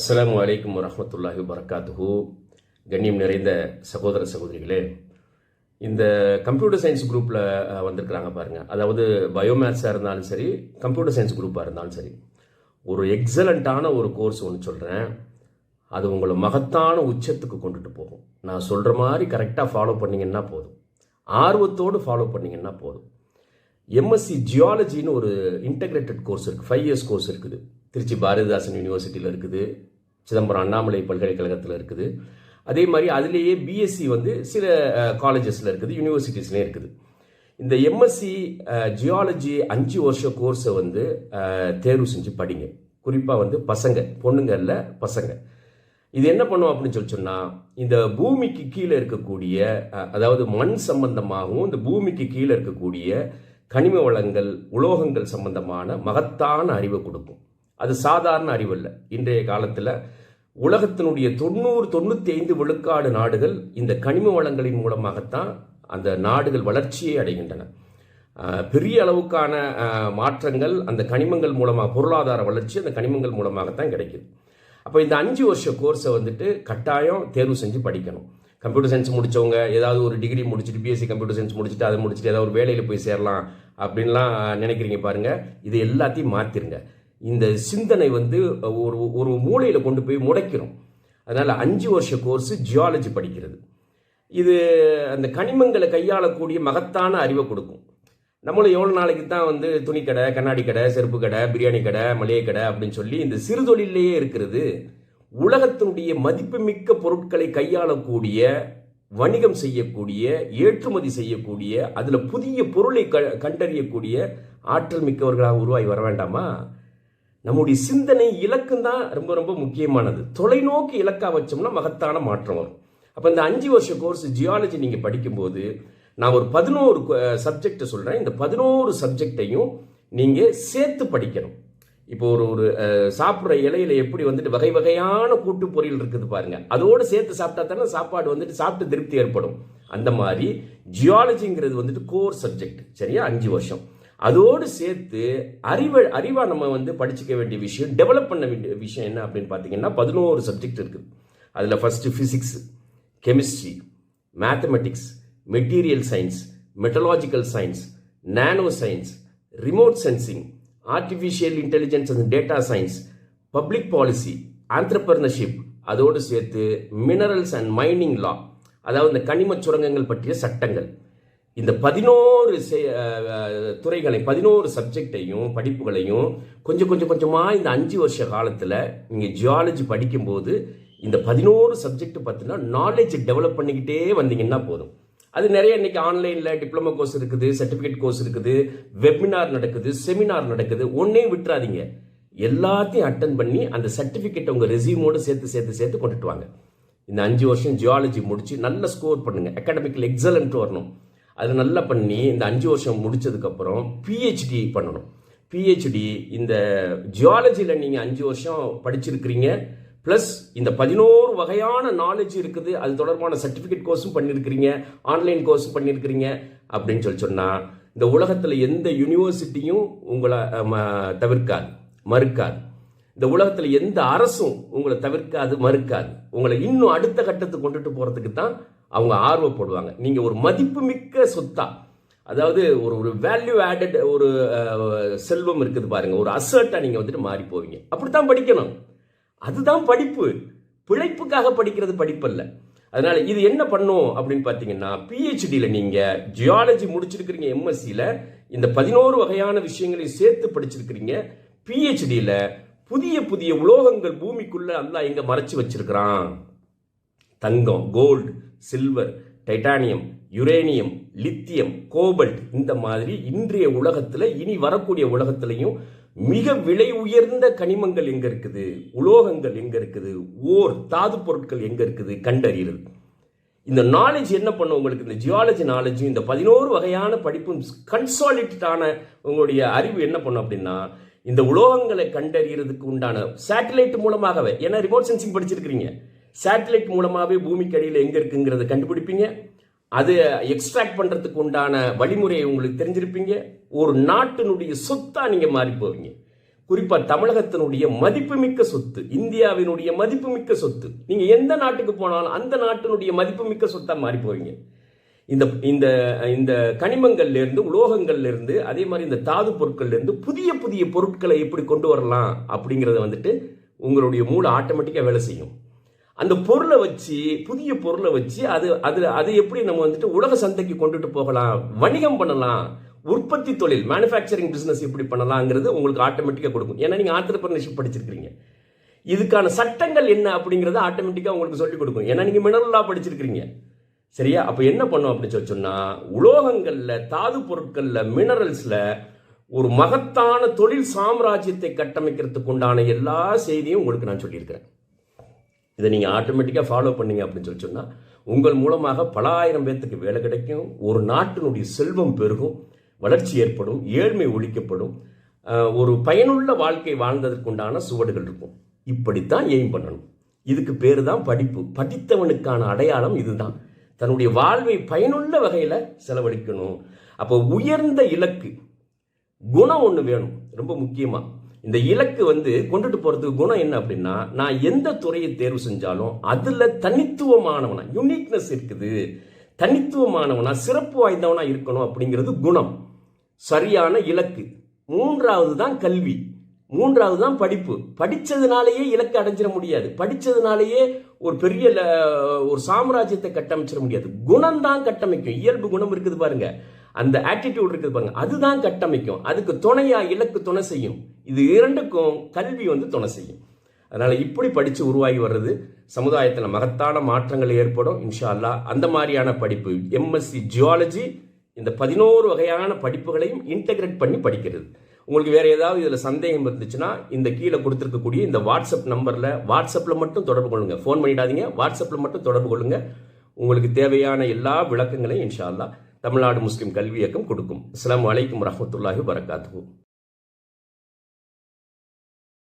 அஸ்ஸலாமு அலைக்கும் வரஹ்மத்துல்லாஹி வபரகாத்துஹு. கண்ணியம் நிறைந்த சகோதர சகோதரிகளே, இந்த கம்ப்யூட்டர் சயின்ஸ் குரூப்பில் வந்திருக்கிறாங்க பாருங்கள். அதாவது பயோமேத்ஸாக இருந்தாலும் சரி, கம்ப்யூட்டர் சயின்ஸ் குரூப்பாக இருந்தாலும் சரி, ஒரு எக்ஸலண்ட்டான ஒரு கோர்ஸ் ஒன்று சொல்கிறேன். அது உங்களை மகத்தான உச்சத்துக்கு கொண்டுட்டு போகும். நான் சொல்கிற மாதிரி கரெக்டாக ஃபாலோ பண்ணிங்கன்னா போதும், ஆர்வத்தோடு ஃபாலோ பண்ணிங்கன்னா போதும். எம்எஸ்சி ஜியாலஜின்னு ஒரு இன்டகிரேட்டட் கோர்ஸ் இருக்குது, 5 இயர்ஸ் கோர்ஸ் இருக்குது. திருச்சி பாரதிதாசன் யூனிவர்சிட்டியில் இருக்குது, சிதம்பரம் அண்ணாமலை பல்கலைக்கழகத்தில் இருக்குது. அதே மாதிரி அதுலேயே பிஎஸ்சி சில காலேஜஸில் இருக்குது, யூனிவர்சிட்டிஸ்லேயும் இருக்குது. இந்த எம்எஸ்சி ஜியாலஜி 5 வருஷ கோர்ஸை தேர்வு செஞ்சு படிங்க. குறிப்பாக பசங்க, பொண்ணுங்க இல்லை பசங்க. இது என்ன பண்ணும் அப்படின்னு சொன்னால், இந்த பூமிக்கு கீழே இருக்கக்கூடிய, அதாவது மண் சம்பந்தமாகவும் இந்த பூமிக்கு கீழே இருக்கக்கூடிய கனிம வளங்கள், உலோகங்கள் சம்பந்தமான மகத்தான அறிவை கொடுக்கும். அது சாதாரண அறிவு இல்லை. இன்றைய காலத்தில் உலகத்தினுடைய 90-95 விழுக்காடு நாடுகள் இந்த கனிம வளங்களின் மூலமாகத்தான் அந்த நாடுகள் வளர்ச்சியை அடைகின்றன. பெரிய அளவுக்கான மாற்றங்கள் அந்த கனிமங்கள் மூலமாக, பொருளாதார வளர்ச்சி அந்த கனிமங்கள் மூலமாகத்தான் கிடைக்குது. அப்போ இந்த 5 வருஷ கோர்ஸை கட்டாயம் தேர்வு செஞ்சு படிக்கணும். கம்ப்யூட்டர் சயின்ஸ் முடித்தவங்க ஏதாவது ஒரு டிகிரி முடிச்சுட்டு, பிஎஸ்சி கம்ப்யூட்டர் சயின்ஸ் முடிச்சுட்டு, அதை முடிச்சுட்டு ஏதாவது ஒரு வேலையில் போய் சேரலாம் அப்படின்லாம் நினைக்கிறீங்க பாருங்கள். இது எல்லாத்தையும் மாற்றிருங்க. இந்த சிந்தனை ஒரு ஒரு மூலையில் கொண்டு போய் முடைக்கிறோம். அதனால் 5 வருஷ கோர்ஸு ஜியாலஜி படிக்கிறது. இது அந்த கனிமங்களை கையாளக்கூடிய மகத்தான அறிவை கொடுக்கும். நம்மளும் எவ்வளோ நாளைக்கு தான் துணி கடை, கண்ணாடி கடை, செருப்பு கடை, பிரியாணி கடை, மளிகை கடை அப்படின்னு சொல்லி இந்த சிறு தொழிலேயே இருக்கிறது. உலகத்தினுடைய மதிப்புமிக்க பொருட்களை கையாளக்கூடிய, வணிகம் செய்யக்கூடிய, ஏற்றுமதி செய்யக்கூடிய, அதில் புதிய பொருளை கண்டறியக்கூடிய ஆற்றல் மிக்கவர்களாக உருவாகி வர வேண்டாமா? நம்முடைய சிந்தனை இலக்கும் தான் ரொம்ப ரொம்ப முக்கியமானது. தொலைநோக்கி இலக்காக வச்சோம்னா மகத்தான மாற்றம் வரும். அப்போ இந்த 5 வருஷ கோர்ஸ் ஜியாலஜி நீங்கள் படிக்கும்போது, நான் ஒரு 11 சப்ஜெக்டை சொல்கிறேன். இந்த 11 சப்ஜெக்டையும் நீங்கள் சேர்த்து படிக்கணும். இப்போ ஒரு சாப்பிட்ற இலையில எப்படி வகை வகையான கூட்டு பொரியல் இருக்குது பாருங்க, அதோடு சேர்த்து சாப்பிட்டா தானே சாப்பாடு சாப்பிட்டு திருப்தி ஏற்படும். அந்த மாதிரி ஜியாலஜிங்கிறது கோர் சப்ஜெக்ட், சரியா? 5 வருஷம். அதோடு சேர்த்து அறிவா நம்ம படிச்சுக்க வேண்டிய விஷயம், டெவலப் பண்ண வேண்டிய விஷயம் என்ன அப்படின்னு பார்த்தீங்கன்னா 11 சப்ஜெக்ட் இருக்குது. அதில் first physics, chemistry, mathematics, material science, metallurgical science, nano science, remote sensing, artificial intelligence and data science, public policy, entrepreneurship, அதோடு சேர்த்து மினரல்ஸ் அண்ட் மைனிங் லா, அதாவது இந்த கனிம சுரங்கங்கள் பற்றிய சட்டங்கள். இந்த 11 துறைகளை, 11 சப்ஜெக்டையும் படிப்புகளையும் கொஞ்சமாக இந்த 5 வருஷ காலத்தில் நீங்கள் ஜியாலஜி படிக்கும்போது இந்த 11 சப்ஜெக்ட் பற்றினா நாலேஜ் டெவலப் பண்ணிக்கிட்டே வந்தீங்கன்னா போதும். அது நிறைய இன்னைக்கு ஆன்லைனில் டிப்ளமோ கோர்ஸ் இருக்குது, சர்டிஃபிகேட் கோர்ஸ் இருக்குது, வெபினார் நடக்குது, செமினார் நடக்குது. ஒன்னே விட்டுறாதீங்க, எல்லாத்தையும் அட்டன் பண்ணி அந்த சர்டிஃபிகேட் உங்கள் ரெசியூமோடு சேர்த்து கொண்டுட்டு வாங்க. இந்த 5 வருஷம் ஜியாலஜி முடிச்சு நல்ல ஸ்கோர் பண்ணுங்க, அகாடமிக்கில் எக்ஸலண்ட் வரணும். அது நல்லா பண்ணி இந்த 5 வருஷம் முடிச்சதுக்கப்புறம் பிஹெச்டி பண்ணணும். பிஹெச்டி இந்த ஜியாலஜியில் நீங்கள் 5 வருஷம் படிச்சிருக்கிறீங்க, ப்ளஸ் இந்த 11 வகையான நாலேஜ் இருக்குது, அது தொடர்பான சர்டிஃபிகேட் கோர்ஸும் பண்ணியிருக்கிறீங்க, ஆன்லைன் கோர்ஸும் பண்ணியிருக்கிறீங்க அப்படின்னு சொன்னால் இந்த உலகத்தில் எந்த யூனிவர்சிட்டியும் உங்களை தவிர்க்காது, மறுக்காது. இந்த உலகத்தில் எந்த அரசும் உங்களை தவிர்க்காது, மறுக்காது. உங்களை இன்னும் அடுத்த கட்டத்துக்கு கொண்டுட்டு போகிறதுக்கு தான் அவங்க ஆர்வப்படுவாங்க. நீங்கள் ஒரு மதிப்புமிக்க சொத்தா, அதாவது ஒரு வேல்யூ ஆடட் ஒரு செல்வம் இருக்குது பாருங்க, ஒரு அசர்ட்டாக நீங்கள் மாறி போவீங்க. அப்படித்தான் படிக்கணும். அதுதான் படிப்பு. பிழைப்புக்காக படிக்கிறது படிப்பு அல்ல. அதனால இது என்ன பண்ணும் அப்படின்னு பார்த்தீங்கன்னா, பிஹெச்டியில் நீங்கள் ஜியாலஜி முடிச்சிருக்கிறீங்க, எம்எஸ்சியில் இந்த 11 வகையான விஷயங்களையும் சேர்த்து படிச்சிருக்கிறீங்க. பிஹெச்டியில் புதிய புதிய உலோகங்கள் பூமிக்குள்ள அல்லாஹ் எங்க மறைச்சு வச்சிருக்கிறான். தங்கம், gold, silver, titanium, uranium, lithium, cobalt, இந்த மாதிரி இன்றைய உலகத்தில், இனி வரக்கூடிய உலகத்திலையும் மிக விலை உயர்ந்த கனிமங்கள் எங்க இருக்குது, உலோகங்கள் எங்க இருக்குது, தாது பொருட்கள் எங்க இருக்குது கண்டறிகிறது. இந்த நாலேஜ் என்ன பண்ணும் உங்களுக்கு? இந்த ஜியாலஜி நாலேஜும் இந்த 11 வகையான படிப்பும் கன்சாலிடேட்டான உங்களுடைய அறிவு என்ன பண்ணும் அப்படின்னா, இந்த உலோகங்களை கண்டறியறதுக்கு உண்டான சேட்டலைட் மூலமாகவே, ஏன்னா ரிமோட் சென்சிங் படிச்சிருக்கிறீங்க, சேட்டலைட் மூலமாகவே பூமிக்கு அடியில் எங்க இருக்குங்கிறத கண்டுபிடிப்பீங்க. அது எக்ஸ்ட்ராக்ட் பண்றதுக்கு உண்டான வழிமுறையை உங்களுக்கு தெரிஞ்சிருப்பீங்க. ஒரு நாட்டினுடைய சொத்தா நீங்க மாறி போவீங்க. குறிப்பாக தமிழகத்தினுடைய மதிப்புமிக்க சொத்து, இந்தியாவினுடைய மதிப்புமிக்க சொத்து. நீங்கள் எந்த நாட்டுக்கு போனாலும் அந்த நாட்டினுடைய மதிப்புமிக்க சொத்தாக மாறி போவீங்க. இந்த இந்த இந்த கனிமங்கள்ல இருந்து, உலோகங்கள்ல இருந்து, அதே மாதிரி இந்த தாது பொருட்கள்ல இருந்து புதிய புதிய பொருட்களை எப்படி கொண்டு வரலாம் அப்படிங்கிறத வந்துட்டு உங்களுடைய மூளை ஆட்டோமேட்டிக்காக வேலை செய்யும். அந்த பொருளை வச்சு, புதிய பொருளை வச்சு அது எப்படி நம்ம வந்துட்டு உலக சந்தைக்கு கொண்டுட்டு போகலாம், வணிகம் பண்ணலாம், உற்பத்தி தொழில் மேனுஃபேக்சரிங் பிசினஸ் எப்படி பண்ணலாங்கிறது உங்களுக்கு ஆட்டோமேட்டிக்காக கொடுக்கும். ஏன்னா நீங்கள் ஆண்டர்பிரினர்ஷிப் படிச்சிருக்கீங்க. இதுக்கான சட்டங்கள் என்ன அப்படிங்கிறத ஆட்டோமேட்டிக்காக உங்களுக்கு சொல்லிக் கொடுக்கும். ஏன்னா நீங்கள் மினரல் லா படிச்சிருக்கிறீங்க. சரியா? அப்போ என்ன பண்ணும் அப்படின்னு சொன்னா, உலோகங்கள்ல, தாது பொருட்கள்ல, மினரல்ஸ்ல ஒரு மகத்தான தொழில் சாம்ராஜ்யத்தை கட்டமைக்கிறதுக்கு உண்டான எல்லா செய்தியும் உங்களுக்கு நான் சொல்லியிருக்கிறேன். இதை நீங்கள் ஆட்டோமேட்டிக்காக ஃபாலோ பண்ணீங்க அப்படின்னு சொன்னா, உங்கள் மூலமாக பல ஆயிரம் பேர்த்துக்கு வேலை கிடைக்கும், ஒரு நாட்டினுடைய செல்வம் பெருகும், வளர்ச்சி ஏற்படும், ஏழ்மை ஒழிக்கப்படும், ஒரு பயனுள்ள வாழ்க்கை வாழ்ந்ததற்குண்டான சுவடுகள் இருக்கும். இப்படித்தான் எய்ம் பண்ணணும். இதுக்கு பேரு தான் படிப்பு. படித்தவனுக்கான அடையாளம் இதுதான். தன்னுடைய வாழ்வை பயனுள்ள வகையில் செலவழிக்கணும். அப்போ உயர்ந்த இலக்கு, குணம் ஒன்று வேணும் ரொம்ப முக்கியமா. இந்த இலக்கு கொண்டுட்டு போறதுக்கு குணம் என்ன அப்படின்னா, நான் எந்த துறையை தேர்வு செஞ்சாலும் அதுல தனித்துவமானவனா, யூனிக்னஸ் இருக்குது, தனித்துவமானவனா, சிறப்பு வாய்ந்தவனா இருக்கணும் அப்படிங்கிறது குணம். சரியான இலக்கு. மூன்றாவது தான் கல்வி, மூன்றாவது தான் படிப்பு. படிச்சதுனாலேயே இலக்கு அடைஞ்சிட முடியாது, படிச்சதுனாலேயே ஒரு பெரிய ஒரு சாம்ராஜ்யத்தை கட்டமைச்சிட முடியாது. குணம் தான் கட்டமைக்கும். இயல்பு குணம் இருக்குது பாருங்க, அந்த ஆட்டிடியூட் இருக்குது பாருங்க, அதுதான் கட்டமைக்கும். அதுக்கு துணையா இலக்கு துணை செய்யும். இது இரண்டுக்கும் கல்வி துணை செய்யும். அதனால இப்படி படிச்சு உருவாகி வர்றது சமுதாயத்தில் மகத்தான மாற்றங்கள் ஏற்படும் இன்ஷா அல்லாஹ். அந்த மாதிரியான படிப்பு எம்எஸ்சி ஜியாலஜி இந்த 11 வகையான படிப்புகளையும் இன்டெகிரேட் பண்ணி படிக்கிறது. உங்களுக்கு வேற ஏதாவது இதுல சந்தேகம் இருந்துச்சுன்னா இந்த கீழே கொடுத்துருக்கக்கூடிய இந்த வாட்ஸ்அப் நம்பர்ல வாட்ஸ்அப்ல மட்டும் தொடர்பு கொள்ளுங்க. ஃபோன் பண்ணிடாதீங்க, வாட்ஸ்அப்ல மட்டும் தொடர்பு கொள்ளுங்க. உங்களுக்கு தேவையான எல்லா விளக்கங்களையும் இன்ஷா அல்லாஹ் தமிழ்நாடு முஸ்லிம் கல்வி இயக்கம் கொடுக்கும். அஸ்ஸலாமு அலைக்கும் வரஹ்மத்துல்லாஹி வபரகாத்துஹு.